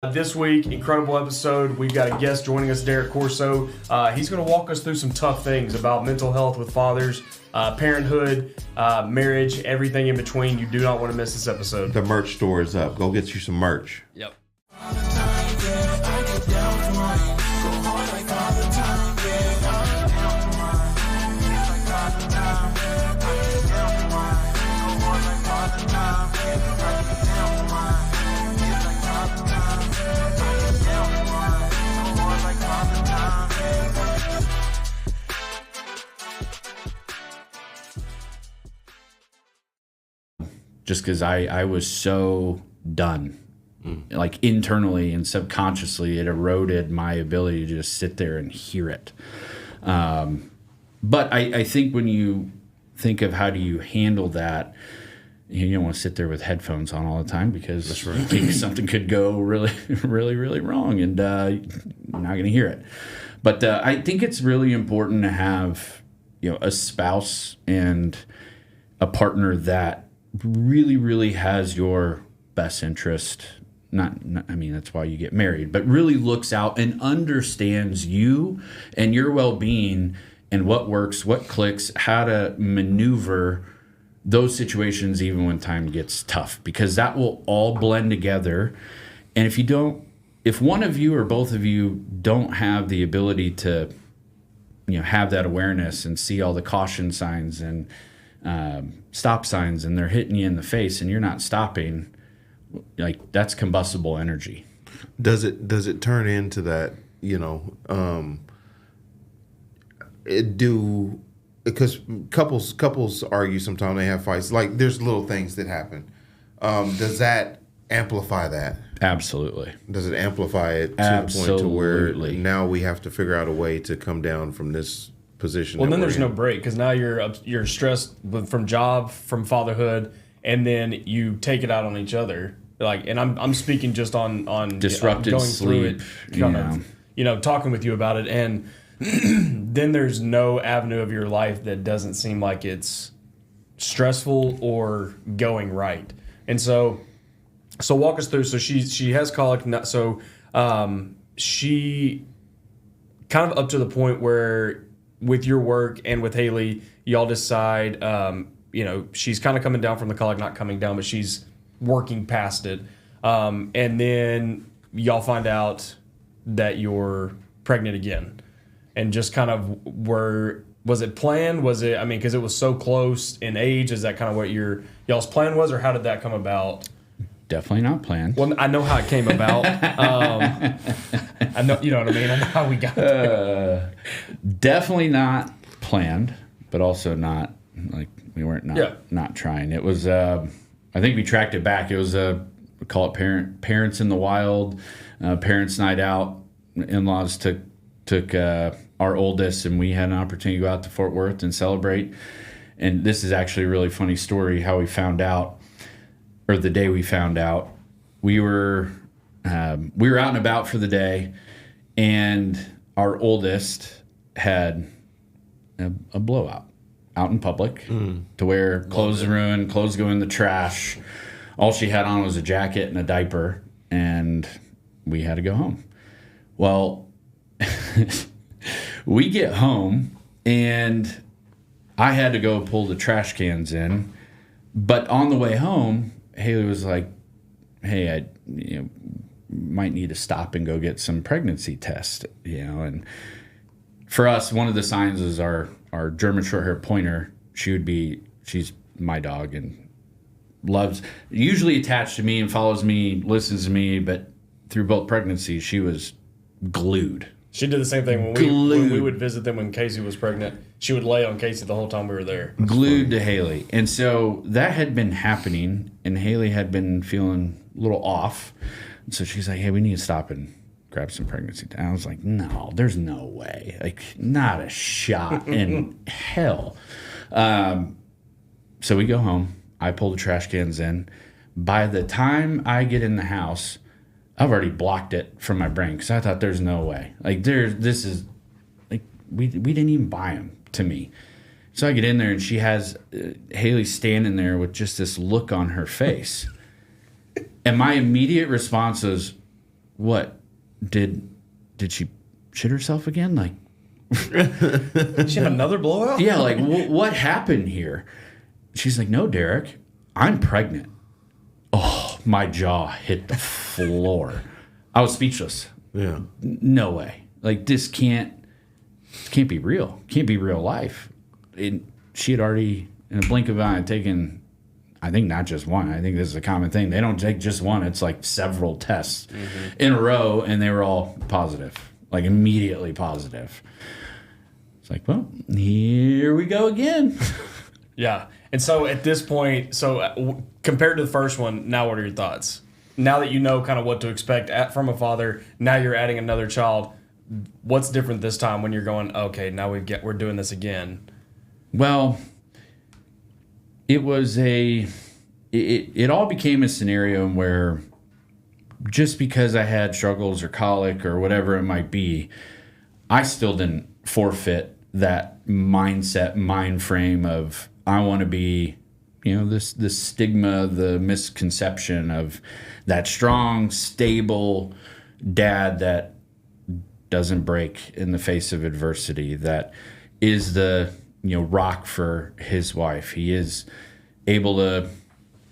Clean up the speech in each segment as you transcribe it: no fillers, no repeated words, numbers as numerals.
This week, incredible episode. We've got a guest joining us, Derrick Corso. He's going to walk us through some tough things about mental health with fathers, parenthood, marriage, everything in between. You do not want to miss this episode. The merch store is up. Go get you some merch. Yep. Just because I was so done, like internally and subconsciously, it eroded my ability to just sit there and hear it. But I think when you think of how do you handle that, you don't want to sit there with headphones on all the time because you think something could go really, really, really wrong, and you're not going to hear it. But I think it's really important to have, a spouse and a partner that really, really has your best interest. Not, I mean, that's why you get married, but really looks out and understands you and your well-being and what works, what clicks, how to maneuver those situations even when time gets tough, because that will all blend together. And if one of you or both of you don't have the ability to, have that awareness and see all the caution signs and stop signs, and they're hitting you in the face and you're not stopping, like, that's combustible energy. Does it turn into that, because couples argue sometimes, they have fights, like there's little things that happen. Does that amplify that? Absolutely. Does it amplify it to Absolutely. the point to where now we have to figure out a way to come down from this position? Well, then there's no break, because now you're stressed from job, from fatherhood, and then you take it out on each other. And I'm speaking just on disrupted going sleep, through it, talking with you about it, and then there's no avenue of your life that doesn't seem like it's stressful or going right. And so walk us through. So she has colic. So she kind of up to the point where, with your work and with Haley, y'all decide, she's kind of coming down from the colic, not coming down, but she's working past it. And then y'all find out that you're pregnant again. And just kind of was it planned? Was it, because it was so close in age, is that kind of what y'all's plan was, or how did that come about? Definitely not planned. Well, I know how it came about. I know, you know what I mean? I know how we got there. Definitely not planned, but also not, like, we weren't not trying. It was, I think we tracked it back. It was we call it Parents in the Wild, Parents Night Out. In-laws took our oldest, and we had an opportunity to go out to Fort Worth and celebrate. And this is actually a really funny story, how we found out, or the day we found out. We were out and about for the day, and our oldest had a blowout out in public, to where clothes ruined, clothes go in the trash. All she had on was a jacket and a diaper, and we had to go home. Well, we get home, and I had to go pull the trash cans in. But on the way home, Haley was like, hey, I might need to stop and go get some pregnancy tests, And for us, one of the signs is our German short-haired pointer. She's my dog and usually attached to me and follows me, listens to me, but through both pregnancies, she was glued. She did the same thing when we would visit them when Casey was pregnant. She would lay on Casey the whole time we were there. Glued to Haley. And so that had been happening, and Haley had been feeling a little off. And so she's like, hey, we need to stop and grab some pregnancy tests. I was like, no, there's no way. Like, not a shot in hell. So we go home. I pull the trash cans in. By the time I get in the house, I've already blocked it from my brain, because I thought there's no way. Like, this is, like, we didn't even buy them to me. So I get in there, and she has Haley standing there with just this look on her face. And my immediate response was, what, did she shit herself again? Like, Did she have another blowout? yeah, like, what happened here? She's like, no, Derrick, I'm pregnant. Oh, my jaw hit the floor. I was speechless. Yeah. No way. Like, this can't be real. Can't be real life. She had already, in a blink of an eye, taken, I think not just one. I think this is a common thing. They don't take just one. It's like several tests in a row, and they were all positive, like immediately positive. It's like, well, here we go again. Yeah. And so at this point, compared to the first one, now what are your thoughts? Now that you know kind of what to expect from a father, now you're adding another child. What's different this time when you're going, okay, now we're doing this again? Well, it was it all became a scenario where just because I had struggles or colic or whatever it might be, I still didn't forfeit that mindset, mind frame of I want to be, this stigma, the misconception of that strong, stable dad that doesn't break in the face of adversity, that is the rock for his wife. He is able to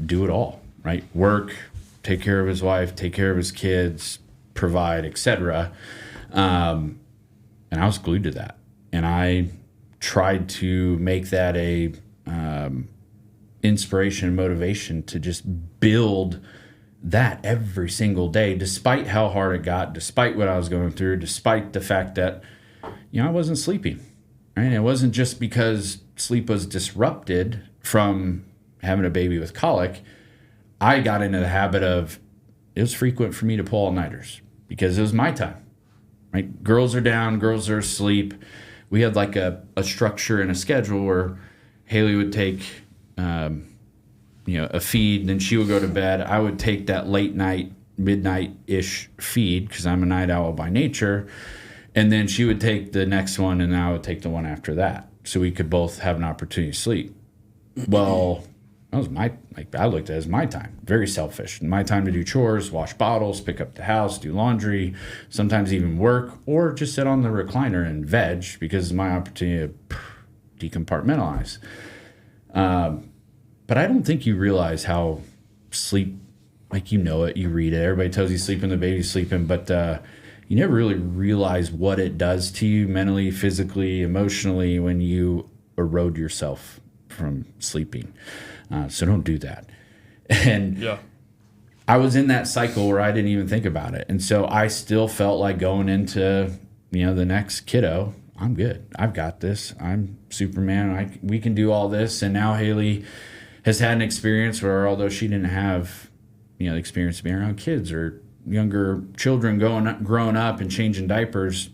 do it all, right? Work, take care of his wife, take care of his kids, provide, etc. And I was glued to that. And I tried to make that a inspiration and motivation to just build that every single day, despite how hard it got, despite what I was going through, despite the fact that, I wasn't sleeping. Right? It wasn't just because sleep was disrupted from having a baby with colic. I got into the habit of, it was frequent for me to pull all-nighters because it was my time. Right? Girls are down, girls are asleep. We had like a structure and a schedule where Haley would take a feed, and then she would go to bed. I would take that late night, midnight-ish feed because I'm a night owl by nature. And then she would take the next one, and I would take the one after that. So we could both have an opportunity to sleep. Well, that was I looked at it as my time. Very selfish. My time to do chores, wash bottles, pick up the house, do laundry, sometimes even work, or just sit on the recliner and veg because it's my opportunity to decompartmentalize. But I don't think you realize how sleep, like it, you read it. Everybody tells you sleeping, the baby's sleeping, but you never really realize what it does to you mentally, physically, emotionally when you erode yourself from sleeping. So don't do that. And yeah. I was in that cycle where I didn't even think about it. And so I still felt like going into, the next kiddo, I'm good. I've got this. I'm Superman. We can do all this. And now Haley has had an experience where, although she didn't have, the experience of being around kids or younger children growing up and changing diapers,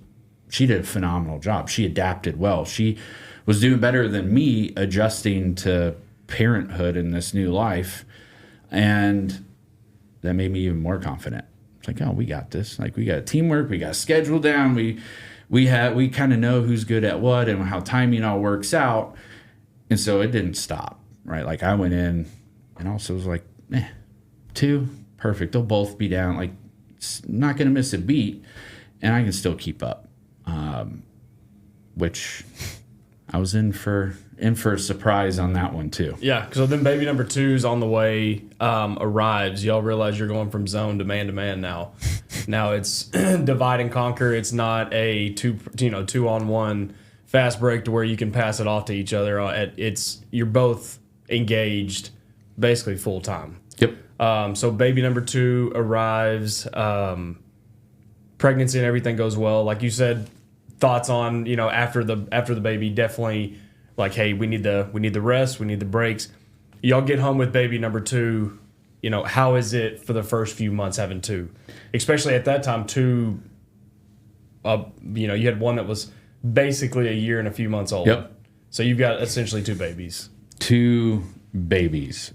she did a phenomenal job. She adapted well. She was doing better than me adjusting to parenthood in this new life. And that made me even more confident. It's like, oh, we got this. Like, we got teamwork. We got schedule down. We kind of know who's good at what and how timing all works out. And so it didn't stop, right? Like, I went in and also was like, 2, perfect. They'll both be down. Like, it's not going to miss a beat, and I can still keep up. Which I was in for a surprise on that one too. Yeah, so then baby number 2's on the way, arrives. Y'all realize you're going from zone to man now. Now it's divide and conquer. It's not a 2-on-1 fast break to where you can pass it off to each other. You're both engaged basically full time. Yep. So baby number 2 arrives, pregnancy and everything goes well. Like you said, thoughts on, after the baby, definitely like, hey, we need the rest, we need the breaks. Y'all get home with baby number 2. How is it for the first few months having 2? Especially at that time, 2, you had one that was basically a year and a few months old. Yep. So you've got essentially 2 babies. 2 babies.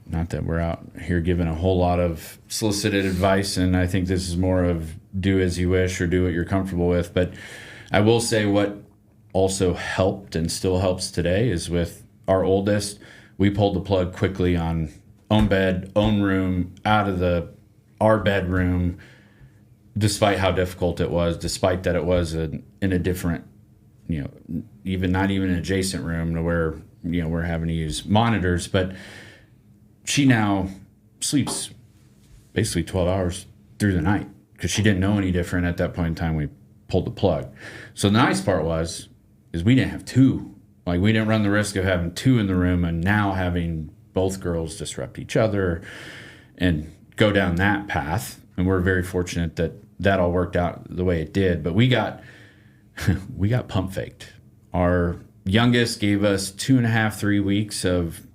Not that we're out here giving a whole lot of solicited advice, and I think this is more of do as you wish or do what you're comfortable with. But I will say what also helped and still helps today is with our oldest, we pulled the plug quickly on own bed, own room, out of our bedroom, despite how difficult it was, despite that it was in a different, even not even an adjacent room to where, we're having to use monitors. But she now sleeps basically 12 hours through the night because she didn't know any different at that point in time. We pulled the plug. So the nice part is we didn't have two. Like, we didn't run the risk of having two in the room and now having both girls disrupt each other and go down that path. And we're very fortunate that all worked out the way it did. But we got pump faked. Our youngest gave us 2.5, 3 weeks of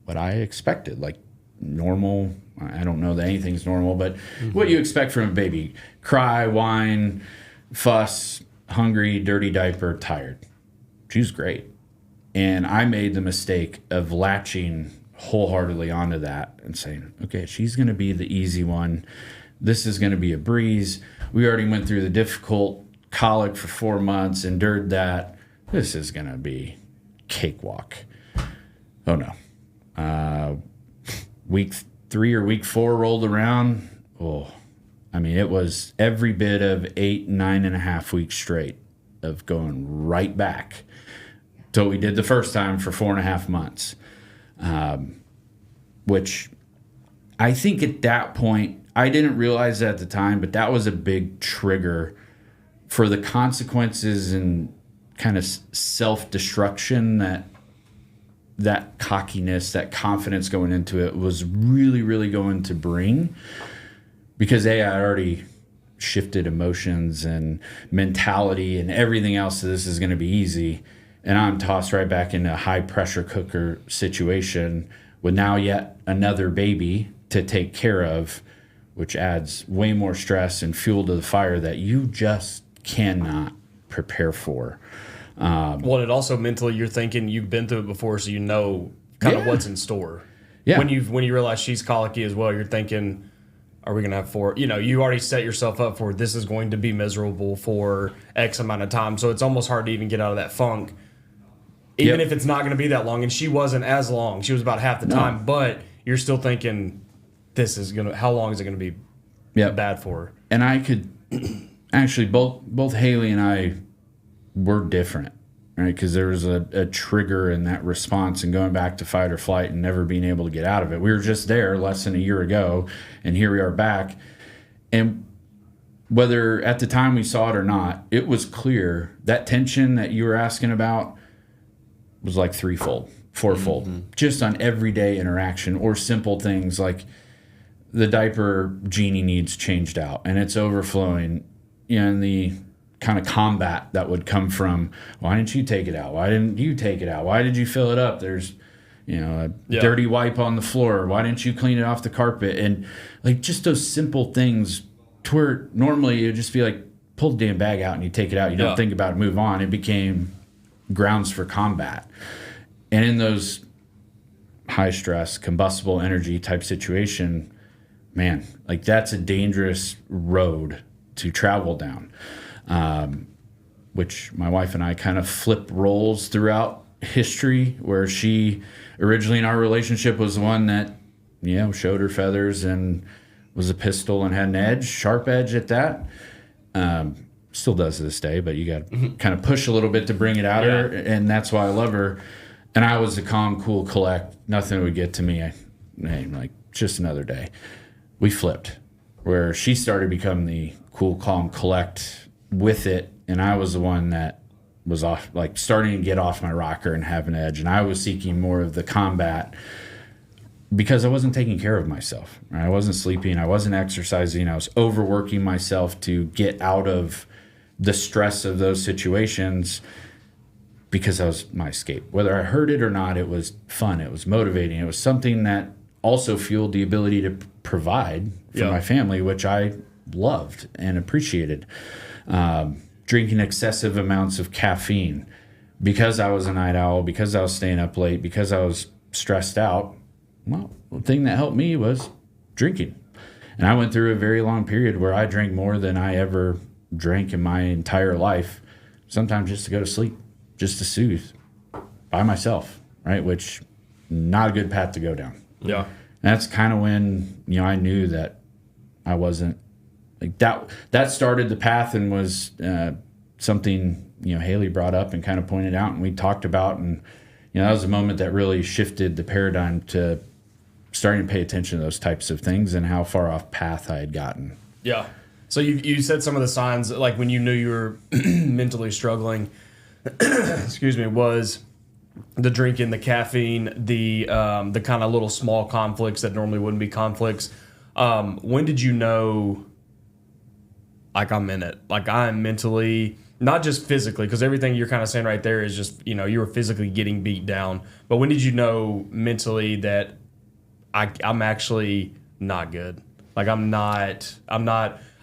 what I expected, like normal. I don't know that anything's normal, but what you expect from a baby: cry, whine, fuss, hungry, dirty diaper, tired. She was great. And I made the mistake of latching wholeheartedly onto that and saying, okay, she's going to be the easy one. This is going to be a breeze. We already went through the difficult colic for 4 months, endured that. This is going to be cakewalk. Oh, no. Week 3 or week 4 rolled around. Oh, I mean, it was every bit of 8, 9.5 weeks straight of going right back to what we did the first time for 4.5 months. Which I think at that point, I didn't realize that at the time, but that was a big trigger for the consequences and kind of self-destruction that cockiness, that confidence going into it was really, really going to bring. Because I already shifted emotions and mentality and everything else, so this is going to be easy. And I'm tossed right back into a high pressure cooker situation with now yet another baby to take care of, which adds way more stress and fuel to the fire that you just cannot prepare for. Well, it also mentally, you're thinking you've been through it before, so you know kind of what's in store. Yeah. When you realize she's colicky as well, you're thinking, are we going to have 4? You already set yourself up for this is going to be miserable for X amount of time. So it's almost hard to even get out of that funk. Even if it's not going to be that long. And she wasn't as long. She was about half the time. But you're still thinking, how long is it going to be bad for her? And I could actually, both Haley and I were different, right? Because there was a trigger in that response and going back to fight or flight and never being able to get out of it. We were just there less than a year ago, and here we are back. And whether at the time we saw it or not, it was clear that tension that you were asking about was like threefold, fourfold, just on everyday interaction or simple things like the diaper genie needs changed out and it's overflowing, and the kind of combat that would come from, why didn't you take it out? Why didn't you take it out? Why did you fill it up? There's, a dirty wipe on the floor. Why didn't you clean it off the carpet? And like just those simple things to where normally you'd just be like, pull the damn bag out and you take it out. You don't think about it, move on. It became grounds for combat. And in those high stress, combustible energy type situation, man, like that's a dangerous road to travel down. Which my wife and I kind of flip roles throughout history, where she originally in our relationship was the one that, showed her feathers and was a pistol and had an edge, sharp edge at that. Still does to this day, but you got to kind of push a little bit to bring it out of her, and that's why I love her. And I was the calm, cool, collect. Nothing would get to me. I'm like, just another day. We flipped, where she started to become the cool, calm, collect with it, and I was the one that was off, like starting to get off my rocker and have an edge, and I was seeking more of the combat because I wasn't taking care of myself. I wasn't sleeping, I wasn't exercising, I was overworking myself to get out of the stress of those situations because that was my escape. Whether I heard it or not, it was fun, it was motivating, it was something that also fueled the ability to provide for my family, which I loved and appreciated. Drinking excessive amounts of caffeine because I was a night owl, because I was staying up late, because I was stressed out. Well, the thing that helped me was drinking. And I went through a very long period where I drank more than I ever drank in my entire life, sometimes just to go to sleep, just to soothe by myself, right? Which not a good path to go down. Yeah. that's kind of when, I knew that I wasn't like that. That started the path and was something, Haley brought up and kind of pointed out and we talked about. And, that was a moment that really shifted the paradigm to starting to pay attention to those types of things and how far off path I had gotten. Yeah. So you said some of the signs, like when you knew you were mentally struggling, excuse me, was the drinking, the caffeine, the kind of little small conflicts that normally wouldn't be conflicts. When did you know, like, I'm in it? Like, I'm mentally, not just physically, because everything you're kind of saying right there is just, you were physically getting beat down. But when did you know mentally that I'm actually not good? Like, I'm not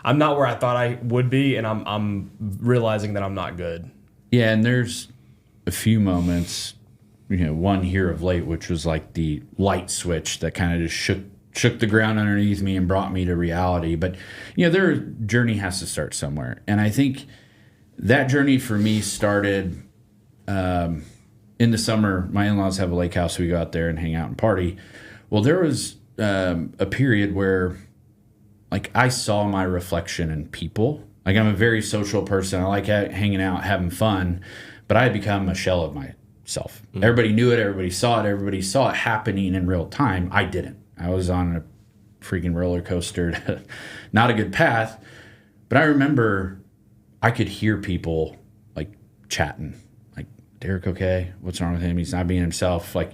where I thought I would be, and I'm realizing that I'm not good. Yeah, and there's a few moments, one here of late, which was like the light switch that kind of just shook the ground underneath me and brought me to reality. But, their journey has to start somewhere. And I think that journey for me started in the summer. My in-laws have a lake house. We go out there and hang out and party. Well, there was a period where, like, I saw my reflection in people. Like, I'm a very social person. I like hanging out, having fun. But I had become a shell of myself. Mm-hmm. Everybody knew it. Everybody saw it. Everybody saw it happening in real time. I didn't. I was on a freaking roller coaster. Not a good path. But I remember I could hear people, like, chatting. Like, Derrick, okay? What's wrong with him? He's not being himself. Like,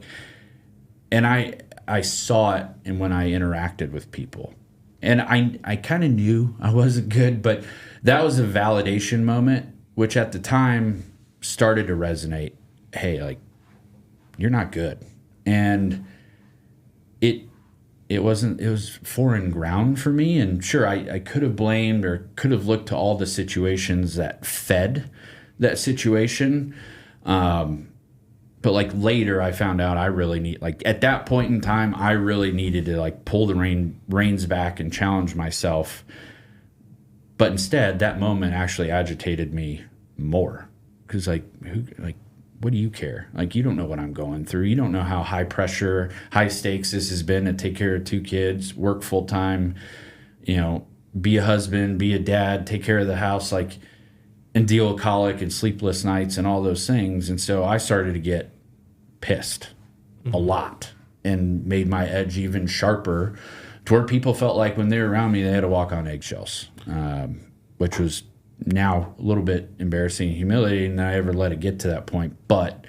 and I saw it and when I interacted with people. And I kind of knew I wasn't good, but that was a validation moment, which at the time started to resonate. Hey, like, you're not good. And it was foreign ground for me. And sure, I could have blamed or could have looked to all the situations that fed that situation. But like later I found out I really need, like at that point in time, I really needed to like pull the reins back and challenge myself. But instead, that moment actually agitated me more. Because what do you care? Like, you don't know what I'm going through. You don't know how high pressure, high stakes this has been to take care of 2 kids, work full time, be a husband, be a dad, take care of the house, like, and deal with colic and sleepless nights and all those things. And so I started to get pissed a lot and made my edge even sharper to where people felt like when they were around me, they had to walk on eggshells, which was now a little bit embarrassing and humiliating that I ever let it get to that point. But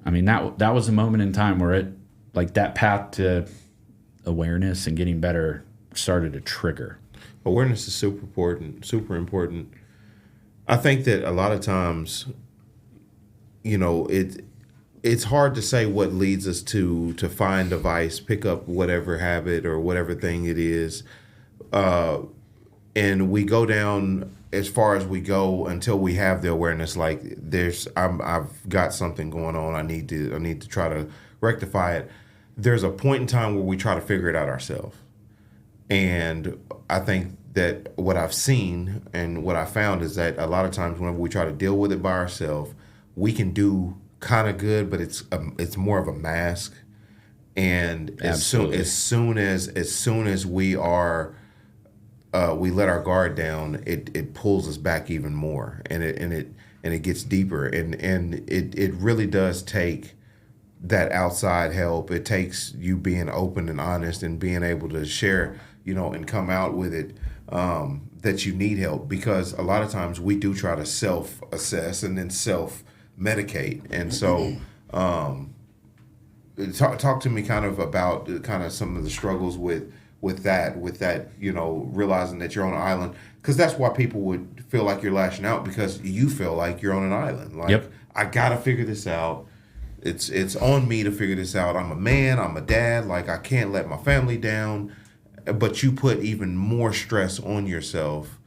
I mean, that was a moment in time where it, like, that path to awareness and getting better started to trigger. Awareness is super important. I think that a lot of times, it's hard to say what leads us to find a vice, pick up whatever habit or whatever thing it is, and we go down as far as we go until we have the awareness. Like, I've got something going on. I need to try to rectify it. There's a point in time where we try to figure it out ourselves, and I think that what I've seen and what I found is that a lot of times whenever we try to deal with it by ourselves, we can do kind of good, but it's more of a mask. And as soon as we are we let our guard down, it pulls us back even more, and it gets deeper, and it really does take that outside help. It takes you being open and honest and being able to share, and come out with it. That you need help, because a lot of times we do try to self-assess and then self-medicate. And so talk to me kind of about some of the struggles with that, realizing that you're on an island, because that's why people would feel like you're lashing out, because you feel like you're on an island. Like, yep. I got to figure this out. It's on me to figure this out. I'm a man, I'm a dad, like, I can't let my family down. But you put even more stress on yourself,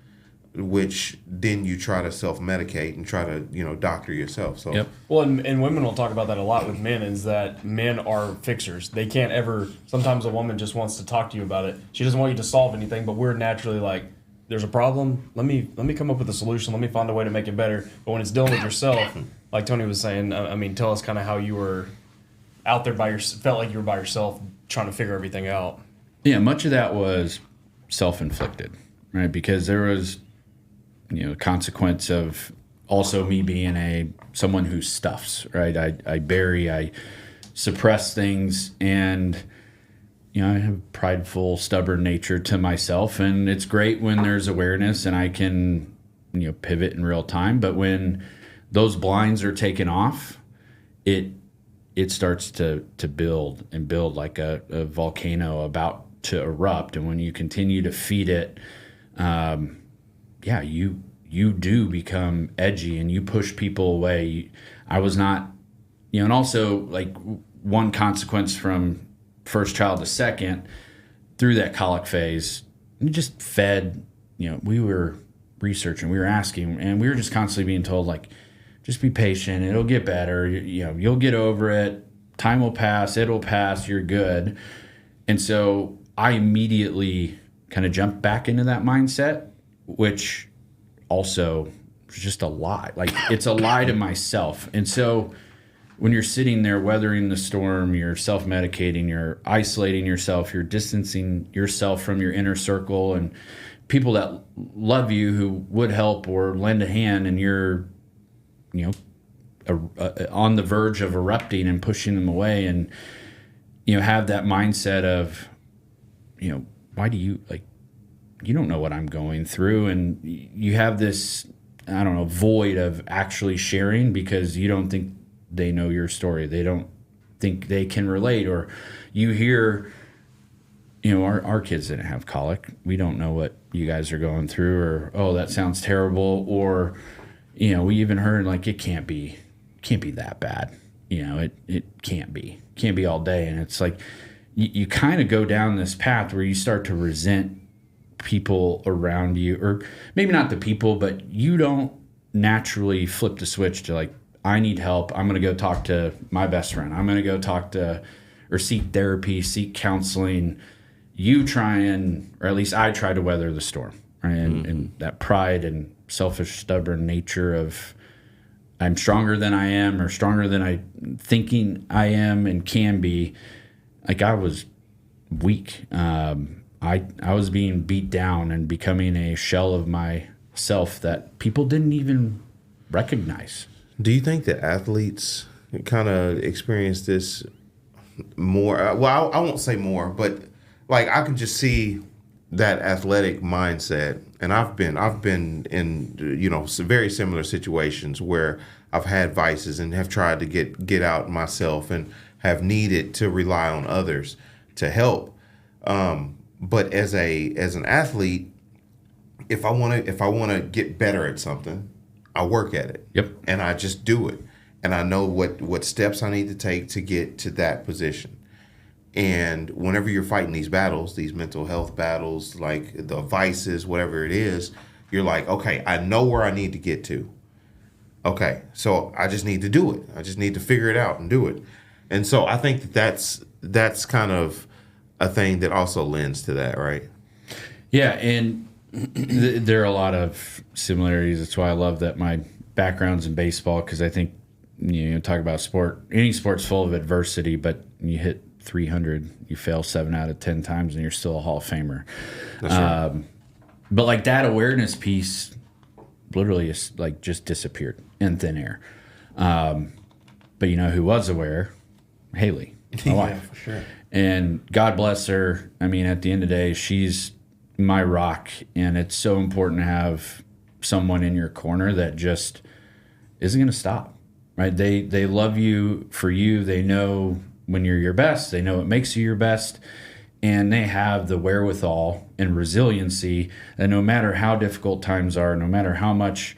which then you try to self-medicate and try to, doctor yourself. So, yep. Well, and women will talk about that a lot with men, is that men are fixers. They can't ever, sometimes a woman just wants to talk to you about it. She doesn't want you to solve anything, but we're naturally like, there's a problem. Let me come up with a solution. Let me find a way to make it better. But when it's dealing with yourself, like Tony was saying, tell us kind of how you were out there felt like you were by yourself trying to figure everything out. Yeah, much of that was self-inflicted, right? Because there was, consequence of also me being someone who stuffs, right? I bury, I suppress things, and I have a prideful, stubborn nature to myself, and it's great when there's awareness and I can, pivot in real time. But when those blinds are taken off, it starts to build and build like a volcano about to erupt. And when you continue to feed it, you do become edgy and you push people away. I was not, and also like one consequence from first child to second, through that colic phase, we just fed, we were researching, we were asking, and we were just constantly being told, like, just be patient, it'll get better, you'll get over it, time will pass, it'll pass, you're good. And so I immediately kind of jumped back into that mindset, which also was just a lie. Like, it's a lie to myself. And so when you're sitting there weathering the storm, you're self-medicating, you're isolating yourself, you're distancing yourself from your inner circle and people that love you who would help or lend a hand, and you're, on the verge of erupting and pushing them away, and, have that mindset of, why do you, like, you don't know what I'm going through, and you have this, I don't know, void of actually sharing because you don't think they know your story. They don't think they can relate. Or you hear, our kids didn't have colic. We don't know what you guys are going through. Or, oh, that sounds terrible. Or, we even heard, like, it can't be that bad. It can't be all day. And it's like, you kind of go down this path where you start to resent people around you, or maybe not the people, but you don't naturally flip the switch to, like, I need help. I'm going to go talk to my best friend. I'm going to go talk to, or seek therapy, seek counseling. You try or at least I try to weather the storm, right? And that pride and selfish, stubborn nature of I'm stronger than I am, or stronger than I thinking I am and can be. Like, I was weak. I was being beat down and becoming a shell of myself that people didn't even recognize. Do you think that athletes kind of experience this more? Well, I won't say more, but like, I can just see that athletic mindset, and I've been in some very similar situations where I've had vices and have tried to get out myself and have needed to rely on others to help. But as an athlete, if I want to get better at something, I work at it. Yep. And I just do it. And I know what steps I need to take to get to that position. And whenever you're fighting these battles, these mental health battles, like the vices, whatever it is, you're like, okay, I know where I need to get to. Okay, so I just need to do it. I just need to figure it out and do it. And so I think that's kind of a thing that also lends to that, right? Yeah, and there are a lot of similarities. That's why I love that my background's in baseball, because I think, talk about sport. Any sport's full of adversity, but you hit 300, you fail 7 out of 10 times, and you're still a Hall of Famer. That's right. But like that awareness piece literally is like just disappeared in thin air. But who was aware? Haley, my wife. For sure. And God bless her. I mean, at the end of the day, she's my rock, and it's so important to have someone in your corner that just isn't going to stop, right? They love you for you. They know when you're your best. They know what makes you your best, and they have the wherewithal and resiliency that no matter how difficult times are, no matter how much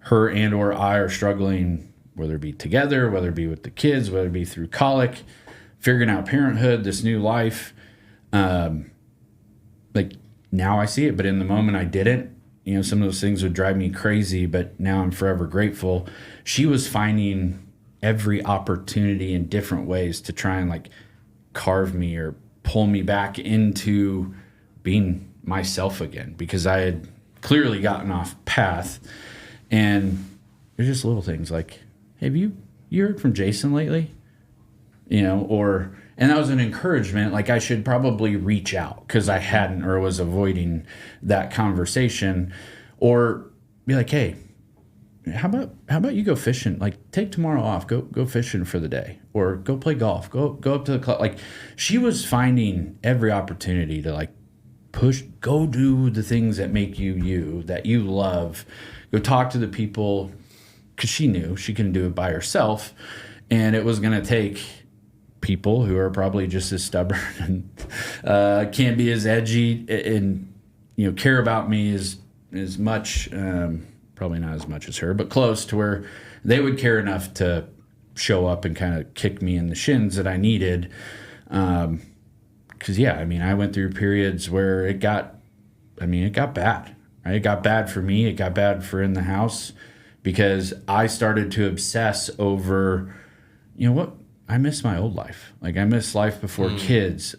her and or I are struggling, whether it be together, whether it be with the kids, whether it be through colic, figuring out parenthood, this new life, like now I see it, but in the moment I didn't. Some of those things would drive me crazy, but now I'm forever grateful. She was finding every opportunity in different ways to try and like carve me or pull me back into being myself again, because I had clearly gotten off path. And there's just little things like, have you heard from Jason lately? Or And that was an encouragement. Like I should probably reach out because I hadn't or was avoiding that conversation, or be like, hey, how about you go fishing? Like take tomorrow off, go fishing for the day, or go play golf, go up to the club. Like she was finding every opportunity to like go do the things that make you, that you love. Go talk to the people, because she knew she couldn't do it by herself, and it was going to take people who are probably just as stubborn and can't be as edgy and care about me as much, probably not as much as her, but close to where they would care enough to show up and kind of kick me in the shins that I needed. Because I went through periods where it got bad. Right? It got bad for me. It got bad for in the house, because I started to obsess over, what? I miss my old life. Like I miss life before kids.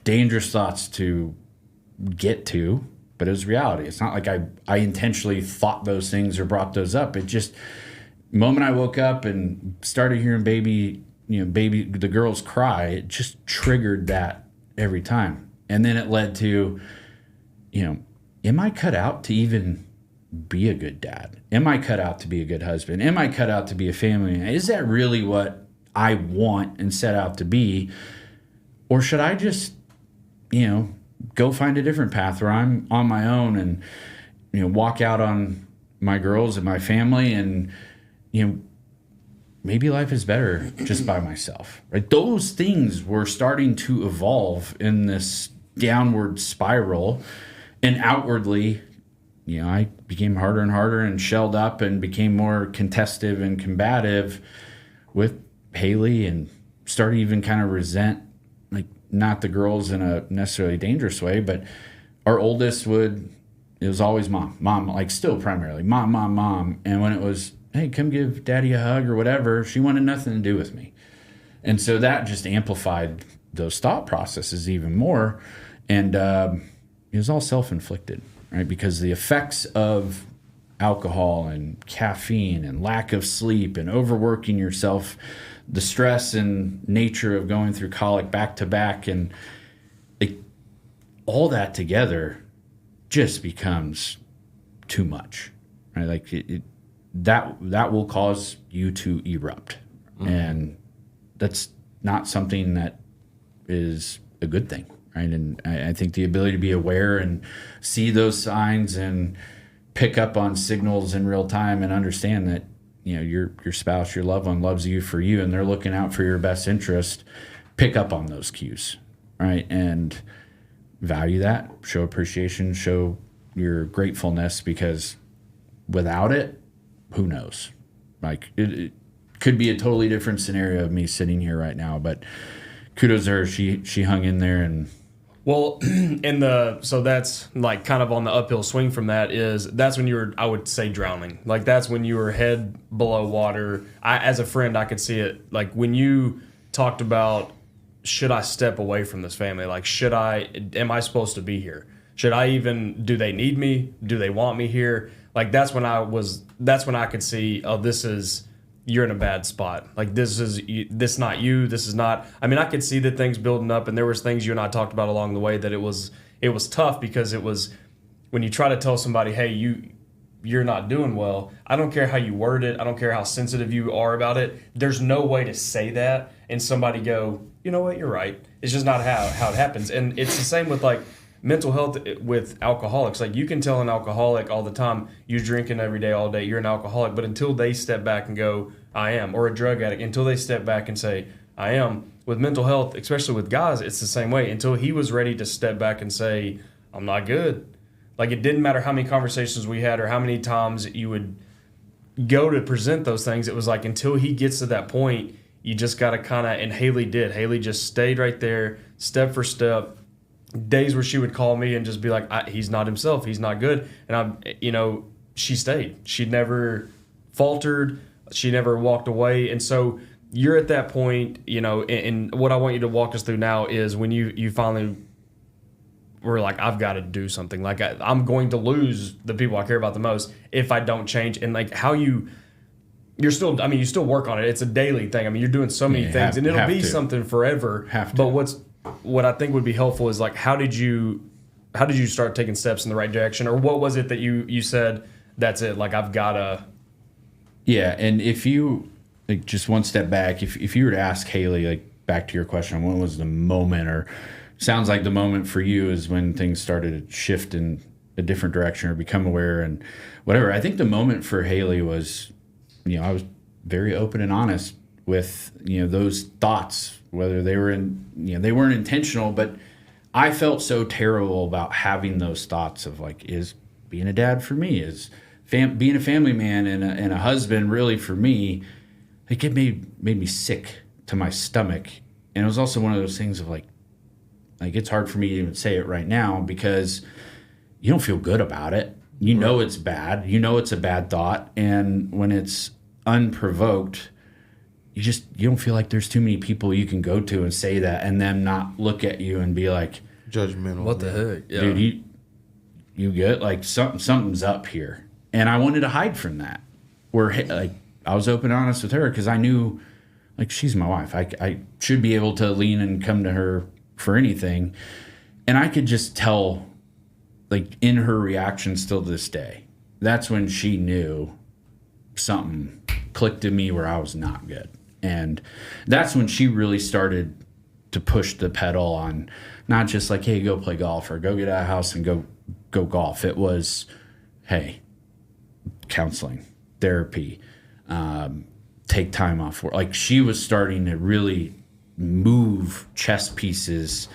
Dangerous thoughts to get to, but it was reality. It's not like I intentionally thought those things or brought those up. It just, the moment I woke up and started hearing the girls cry, it just triggered that every time. And then it led to, am I cut out to even be a good dad? Am I cut out to be a good husband? Am I cut out to be a family man? Is that really what I want and set out to be? Or should I just, go find a different path where I'm on my own and, walk out on my girls and my family, and, maybe life is better just by myself, right? Those things were starting to evolve in this downward spiral, and outwardly, I became harder and harder and shelled up and became more contestive and combative with Haley, and started even kind of resent, like, not the girls in a necessarily dangerous way, but our oldest it was always mom, like still primarily mom. And when it was, hey, come give daddy a hug or whatever, she wanted nothing to do with me. And so that just amplified those thought processes even more. And it was all self-inflicted, right? Because the effects of alcohol and caffeine and lack of sleep and overworking yourself, the stress and nature of going through colic back to back, and like all that together just becomes too much, right? Like that will cause you to erupt. And that's not something that is a good thing, right? And I think the ability to be aware and see those signs and pick up on signals in real time and understand that, your spouse, your loved one loves you for you, and they're looking out for your best interest. Pick up on those cues, right? And value that, show appreciation, show your gratefulness, because without it, who knows? Like it could be a totally different scenario of me sitting here right now, but kudos to her. She hung in there. And well, so that's like kind of on the uphill swing from that's when you were, I would say, drowning. Like that's when you were head below water. As a friend, I could see it. Like when you talked about, should I step away from this family? Like, am I supposed to be here? Do they need me? Do they want me here? Like that's when I could see, you're in a bad spot. Like this not you. This is not. I mean, I could see the things building up, and there was things you and I talked about along the way that it was tough, because it was when you try to tell somebody, hey, you're not doing well. I don't care how you word it. I don't care how sensitive you are about it. There's no way to say that and somebody go, you know what, you're right. It's just not how it happens. And it's the same with like mental health with alcoholics. Like you can tell an alcoholic all the time, you're drinking every day, all day, you're an alcoholic. But until they step back and go, I am, or a drug addict, until they step back and say, I am. With mental health, especially with guys, it's the same way. Until he was ready to step back and say, I'm not good. Like it didn't matter how many conversations we had or how many times you would go to present those things. It was like until he gets to that point, you just got to kind of, and Haley did. Haley just stayed right there, step for step. Days where she would call me and just be like, he's not himself, he's not good. And she stayed. She never faltered. She never walked away. And so you're at that point, and what I want you to walk us through now is when you finally were like, I've got to do something. Like I'm going to lose the people I care about the most if I don't change. And like how you you're still, I mean, you still work on it. It's a daily thing. I mean, you're doing so many things, and it'll be something forever. But what I think would be helpful is like, how did you start taking steps in the right direction, or what was it that you said, that's it, like I've gotta. Yeah, and if you like just one step back, if you were to ask Haley, like back to your question, when was the moment, or sounds like the moment for you is when things started to shift in a different direction or become aware and whatever. I think the moment for Haley was, I was very open and honest with, those thoughts, whether they were they weren't intentional, but I felt so terrible about having those thoughts of like, is being a dad for me, is being a family man and a husband really for me, like it made me sick to my stomach. And it was also one of those things of like it's hard for me to even say it right now because you don't feel good about it. You know it's bad. You know it's a bad thought. And when it's unprovoked, you don't feel like there's too many people you can go to and say that and them not look at you and be like judgmental. What the heck? Yeah. Dude, you get like something's up here. And I wanted to hide from that. Where like I was open and honest with her because I knew like she's my wife. I should be able to lean and come to her for anything. And I could just tell like in her reaction still to this day. That's when she knew something clicked in me where I was not good. And that's when she really started to push the pedal on not just like, hey, go play golf or go get out of the house and go golf. It was, hey, counseling, therapy, take time off work. Like she was starting to really move chess pieces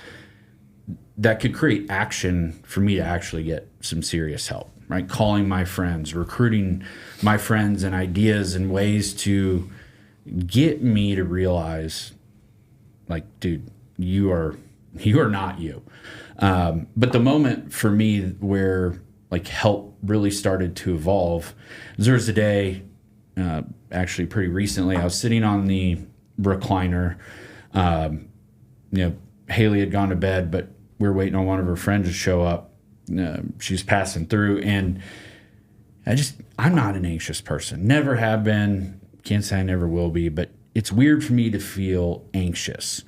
that could create action for me to actually get some serious help, right? Calling my friends, recruiting my friends and ideas and ways to get me to realize like, dude, you are not you. But the moment for me where like help really started to evolve, there was a day, actually pretty recently, I was sitting on the recliner. Haley had gone to bed, but we were waiting on one of her friends to show up. She's passing through, and I'm not an anxious person. Never have been. Can't say I never will be, but it's weird for me to feel anxious.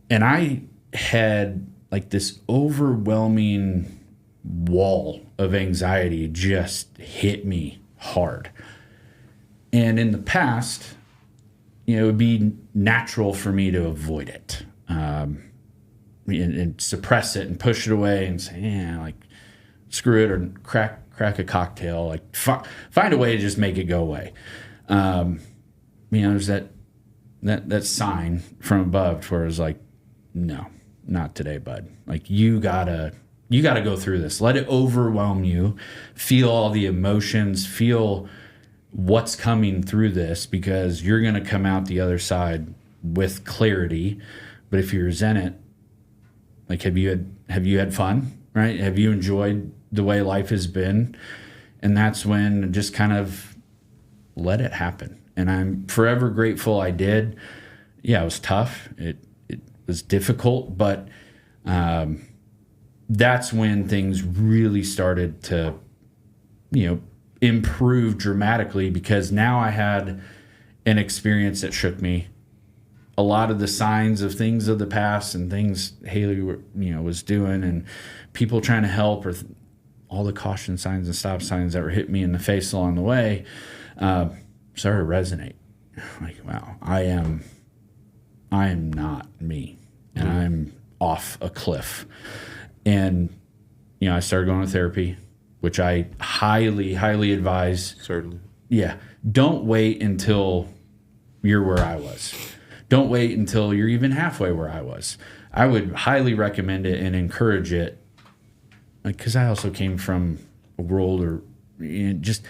And I had like this overwhelming wall of anxiety just hit me hard. And in the past, it would be natural for me to avoid it. And suppress it and push it away and say, yeah, like screw it, or crack a cocktail, like find a way to just make it go away. There's that sign from above where it's like, no, not today, bud. Like you gotta go through this. Let it overwhelm you. Feel all the emotions. Feel what's coming through this because you're gonna come out the other side with clarity. But if you resent it, like, have you had fun, right? Have you enjoyed the way life has been? And that's when just kind of let it happen. And I'm forever grateful I did. Yeah, it was tough. It was difficult, but that's when things really started to, improve dramatically because now I had an experience that shook me. A lot of the signs of things of the past and things Haley was doing and people trying to help or all the caution signs and stop signs that were hitting me in the face along the way started to resonate. Like, wow, I am not me and I'm off a cliff. And, I started going to therapy, which I highly, highly advise. Certainly. Yeah. Don't wait until you're where I was. Don't wait until you're even halfway where I was. I would highly recommend it and encourage it because I also came from a world or just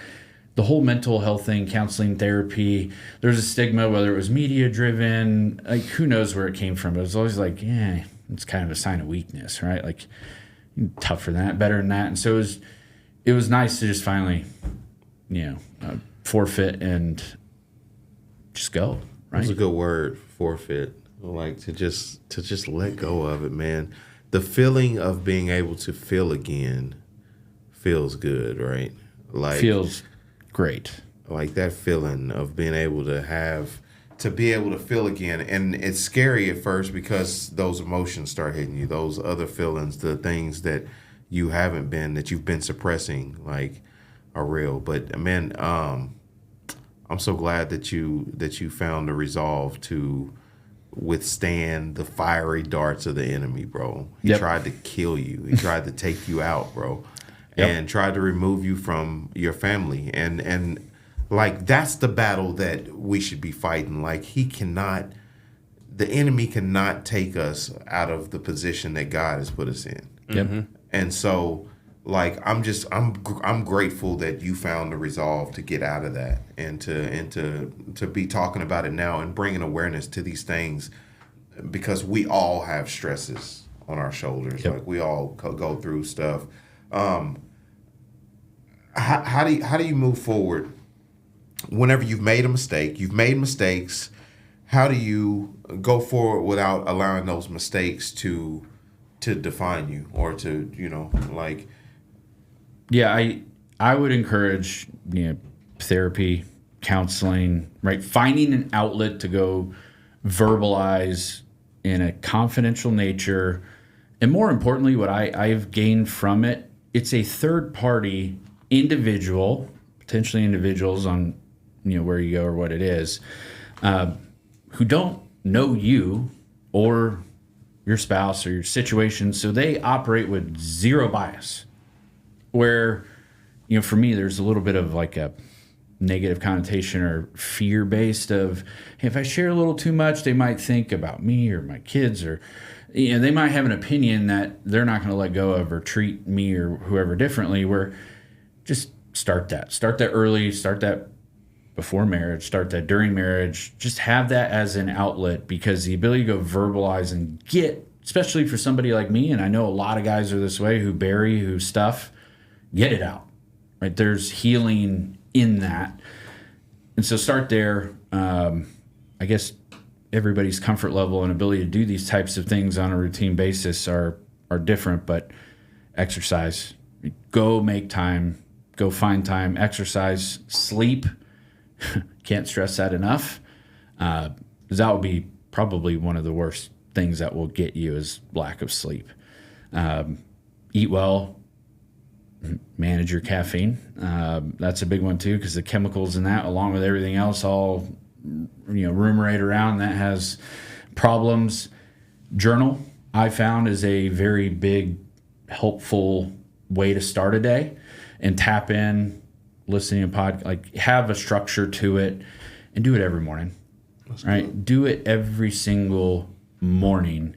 the whole mental health thing, counseling, therapy. There's a stigma, whether it was media driven, like who knows where it came from. But it was always like, yeah, it's kind of a sign of weakness, right? Like tougher than that, better than that. And so it was nice to just finally, forfeit and just go. Right. That's a good word, forfeit. Like to just let go of it, man. The feeling of being able to feel again feels good, right? Like feels great. like that feeling of being able to be able to feel again. And it's scary at first because those emotions start hitting you, those other feelings, the things that that you've been suppressing, like, are real. But man, I'm so glad that you found the resolve to withstand the fiery darts of the enemy, bro. He tried to kill you. He tried to take you out, bro. And tried to remove you from your family. And like, that's the battle that we should be fighting. Like, the enemy cannot take us out of the position that God has put us in. Mm-hmm. And so, like, I'm grateful that you found the resolve to get out of that and to be talking about it now and bringing awareness to these things, because we all have stresses on our shoulders. Like, we all go through stuff. How do you move forward whenever you've made a mistake? You've made mistakes. How do you go forward without allowing those mistakes to define you or to, like? Yeah, I would encourage, therapy, counseling, right? Finding an outlet to go verbalize in a confidential nature. And more importantly, what I've gained from it, it's a third party individual, potentially individuals on, where you go or what it is, who don't know you or your spouse or your situation. So they operate with zero bias. Where, for me, there's a little bit of like a negative connotation or fear based of, hey, if I share a little too much, they might think about me or my kids, or, they might have an opinion that they're not going to let go of or treat me or whoever differently. Where just start that early, start that before marriage, start that during marriage, just have that as an outlet, because the ability to go verbalize and get, especially for somebody like me, and I know a lot of guys are this way, who stuff, get it out, right? There's healing in that. And so start there. I guess everybody's comfort level and ability to do these types of things on a routine basis are different, but exercise, go make time, go find time, exercise, sleep. Can't stress that enough. Because that would be probably one of the worst things that will get you is lack of sleep. Eat well, manage your caffeine. That's a big one too, because the chemicals in that, along with everything else, all ruminate around, that has problems. Journal, I found, is a very big, helpful way to start a day, and tap in, listening to like have a structure to it, and do it every morning. That's right? Cool. Do it every single morning.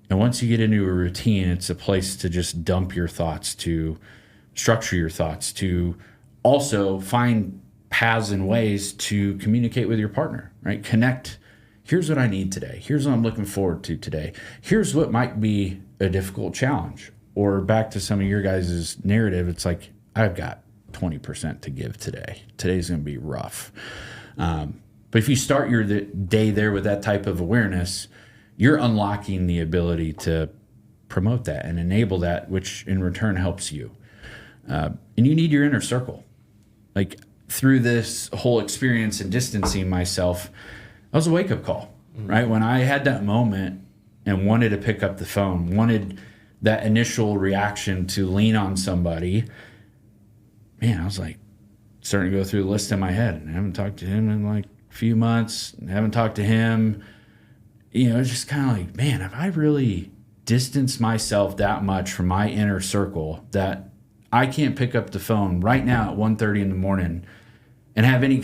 And once you get into a routine, it's a place to just dump your thoughts, to structure your thoughts, to also find paths and ways to communicate with your partner, right? Connect. Here's what I need today. Here's what I'm looking forward to today. Here's what might be a difficult challenge. Or back to some of your guys' narrative, it's like, I've got 20% to give today. Today's going to be rough. But if you start your day there with that type of awareness, you're unlocking the ability to promote that and enable that, which in return helps you. And you need your inner circle. Like, through this whole experience and distancing myself, that was a wake-up call, right? When I had that moment and wanted to pick up the phone, wanted that initial reaction to lean on somebody, man, I was like starting to go through the list in my head. And I haven't talked to him in like a few months. I haven't talked to him. It's just kind of like, man, have I really distanced myself that much from my inner circle that I can't pick up the phone right now at 1:30 in the morning and have any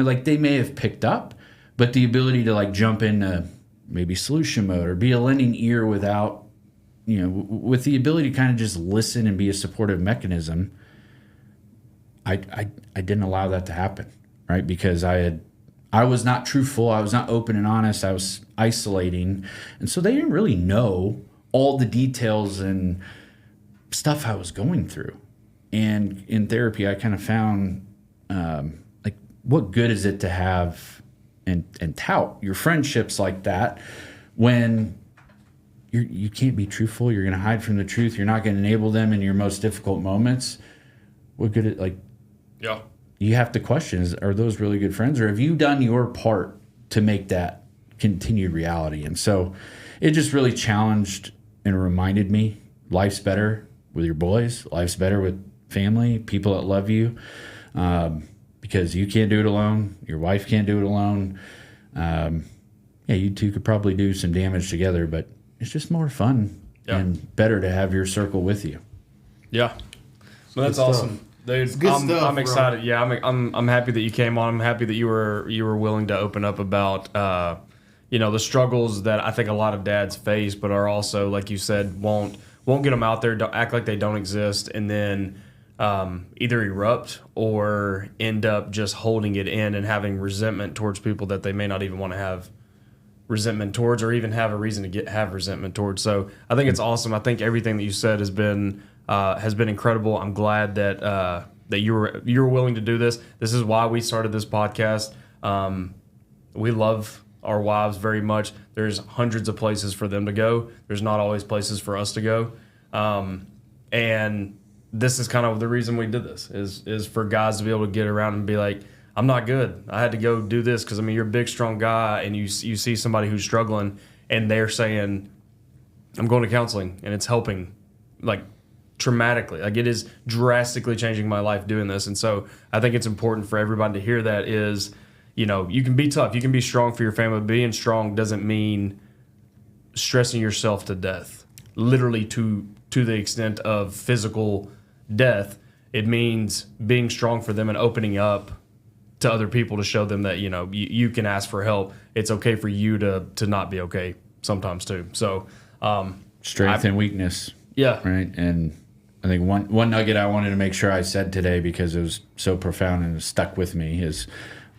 like, they may have picked up, but the ability to like jump into maybe solution mode or be a lending ear without, with the ability to kind of just listen and be a supportive mechanism. I didn't allow that to happen, right? Because I was not truthful. I was not open and honest. I was isolating. And so they didn't really know all the details and stuff I was going through. And in therapy, I kind of found, like, what good is it to have and tout your friendships like that when you can't be truthful? You're going to hide from the truth. You're not going to enable them in your most difficult moments. What good it, like, you have to question, are those really good friends, or have you done your part to make that continued reality? And so it just really challenged and reminded me life's better with your boys, life's better with family, people that love you, because you can't do it alone. Your wife can't do it alone. You two could probably do some damage together, but it's just more fun and better to have your circle with you. Yeah. Well, that's awesome. Dude, I'm excited. Bro. Yeah, I'm happy that you came on. I'm happy that you were willing to open up about the struggles that I think a lot of dads face, but are also, like you said, won't get them out there, don't act like they don't exist, and then either erupt or end up just holding it in and having resentment towards people that they may not even want to have resentment towards, or even have a reason to have resentment towards. So I think it's awesome. I think everything that you said has been incredible. I'm glad that you were willing to do this. This is why we started this podcast. We love our wives very much. There's hundreds of places for them to go. There's not always places for us to go. And this is kind of the reason we did this is for guys to be able to get around and be like, I'm not good. I had to go do this because, you're a big, strong guy, and you see somebody who's struggling, and they're saying, I'm going to counseling, and it's helping, like, dramatically. Like, it is drastically changing my life doing this. And so I think it's important for everybody to hear that is, you can be tough. You can be strong for your family. Being strong doesn't mean stressing yourself to death, literally to the extent of physical death. It means being strong for them and opening up to other people to show them that, you can ask for help. It's okay for you to not be okay sometimes too. So strength and weakness. Yeah. Right. And I think one nugget I wanted to make sure I said today, because it was so profound and it stuck with me, is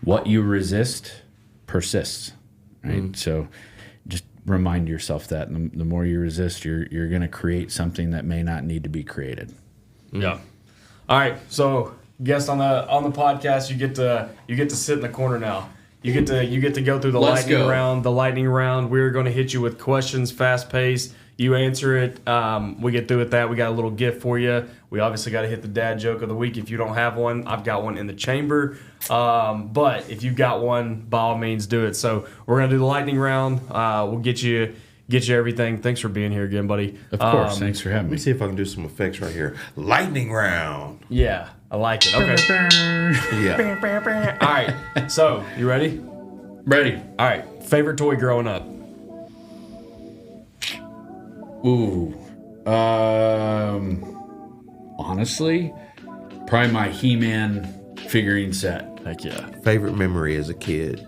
what you resist persists. Right. So just remind yourself that the more you resist, you're going to create something that may not need to be created. Yeah. All right. So guest on the podcast, you get to sit in the corner now. You get to go through the lightning round. The lightning round. We're going to hit you with questions, fast paced. You answer it. We get through with that. We got a little gift for you. We obviously got to hit the dad joke of the week. If you don't have one, I've got one in the chamber. But if you've got one, by all means, do it. So we're gonna do the lightning round. We'll get you everything. Thanks for being here again, buddy. Of course. Thanks for having me. Let me see if I can do some effects right here. Lightning round. Yeah, I like it. Okay. Yeah. All right. So you ready? Ready. All right. Favorite toy growing up? Ooh. Honestly, probably my He-Man figurine set. Heck yeah. Favorite memory as a kid?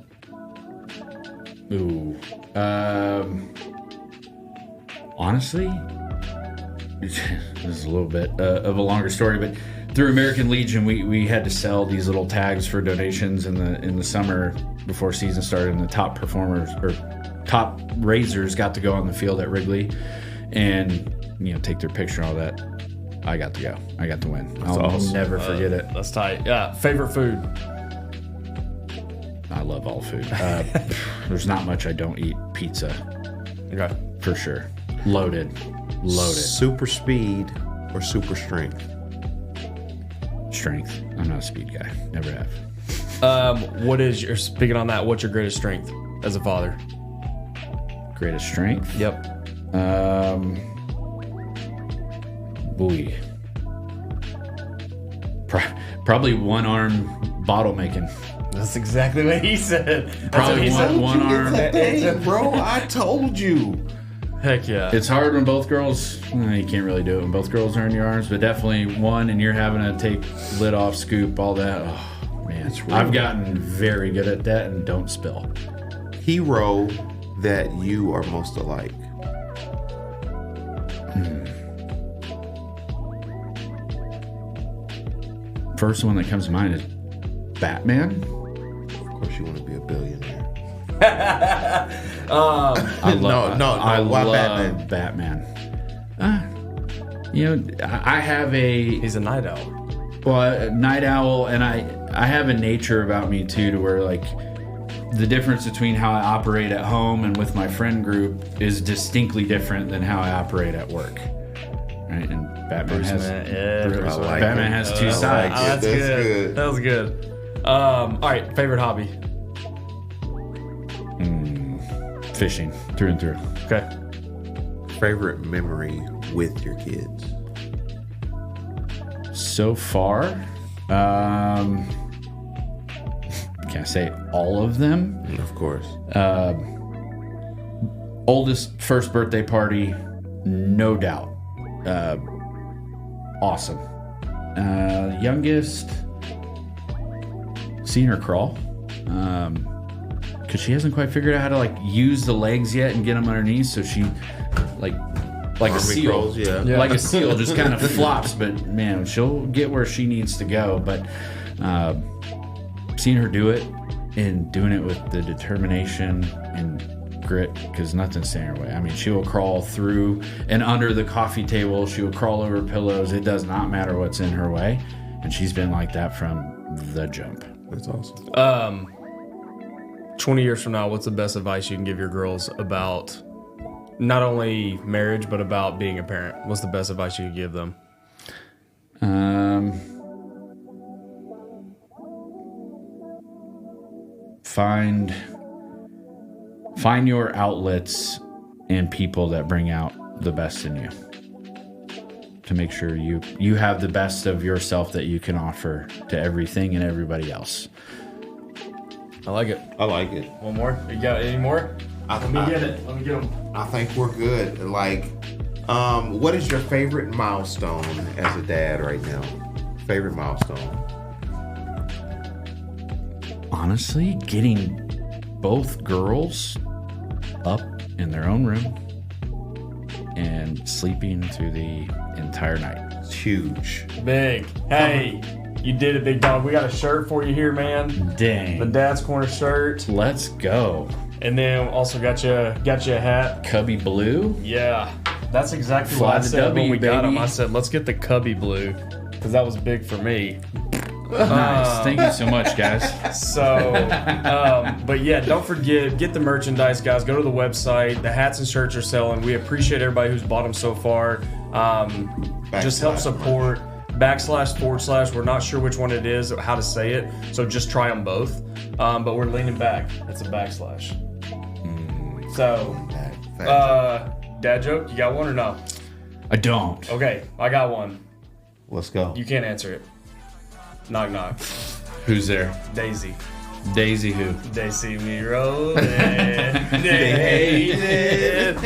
Ooh. Honestly, this is a little bit of a longer story, but through American Legion, we had to sell these little tags for donations in the summer before season started, and the top performers or top raisers got to go on the field at Wrigley and take their picture and all that. I got to go. I got to win. I'll never forget it. That's tight. Yeah. Favorite food? I love all food. There's not much I don't eat. Pizza. Okay. For sure. Loaded. Super speed or super strength? Strength. I'm not a speed guy. Never have. Speaking on that, what's your greatest strength as a father? Greatest strength? Yep. Boy. Probably one arm bottle making. That's exactly what he said. Probably one arm. Bro, I told you. Heck yeah. It's hard when both girls, you can't really do it when both girls are in your arms, but definitely one and you're having to take lid off, scoop, all that. Oh, man. I've gotten very good at that, and don't spill. Hero that you are most alike? First one that comes to mind is Batman. Of course you want to be a billionaire. I love Batman? I have He's a night owl. Well, a night owl, and I have a nature about me too, to where like the difference between how I operate at home and with my friend group is distinctly different than how I operate at work. right? And Batman has Yeah, Batman has two sides. Oh, that's good. That was good. All right, favorite hobby. Fishing through and through. Okay. Favorite memory with your kids? So far, can I say all of them? Of course. Oldest first birthday party, no doubt. Awesome. Youngest, seeing her crawl. Because she hasn't quite figured out how to like use the legs yet and get them underneath. So she like a seal, crawls, yeah. like a seal, just kind of flops. But man, she'll get where she needs to go. But seeing her do it and doing it with the determination and grit, because nothing's staying her way. I mean, she will crawl through and under the coffee table. She will crawl over pillows. It does not matter what's in her way, and she's been like that from the jump. That's awesome. 20 years from now, what's the best advice you can give your girls about not only marriage, but about being a parent? What's the best advice you can give them? Find your outlets and people that bring out the best in you, to make sure you have the best of yourself that you can offer to everything and everybody else. I like it. I like it. One more? You got any more? Let me get it. Let me get them. I think we're good. Like, what is your favorite milestone as a dad right now? Favorite milestone? Honestly, getting both girls up in their own room and sleeping through the entire night. It's huge. Big. Hey, you did it, big dog. We got a shirt for you here, man. Dang. The Dad's Corner shirt. Let's go. And then also got you a hat. Cubby blue. Yeah. That's exactly Fly what I the said when W, we got them. baby. I said, let's get the Cubby blue, because that was big for me. Nice. Thank you so much, guys. So, but yeah, don't forget, get the merchandise, guys. Go to the website. The hats and shirts are selling. We appreciate everybody who's bought them so far. Just help support. // We're not sure which one it is, or how to say it, so just try them both. But we're leaning back. It's a /. So, dad joke, you got one or no? I don't. Okay, I got one. Let's go. You can't answer it. Knock, knock. Who's there? Daisy. Daisy who? They see me rolling. They hate it.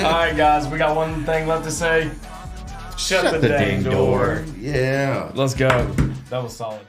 All right, guys, we got one thing left to say. Shut the dang door. Yeah. Let's go. That was solid.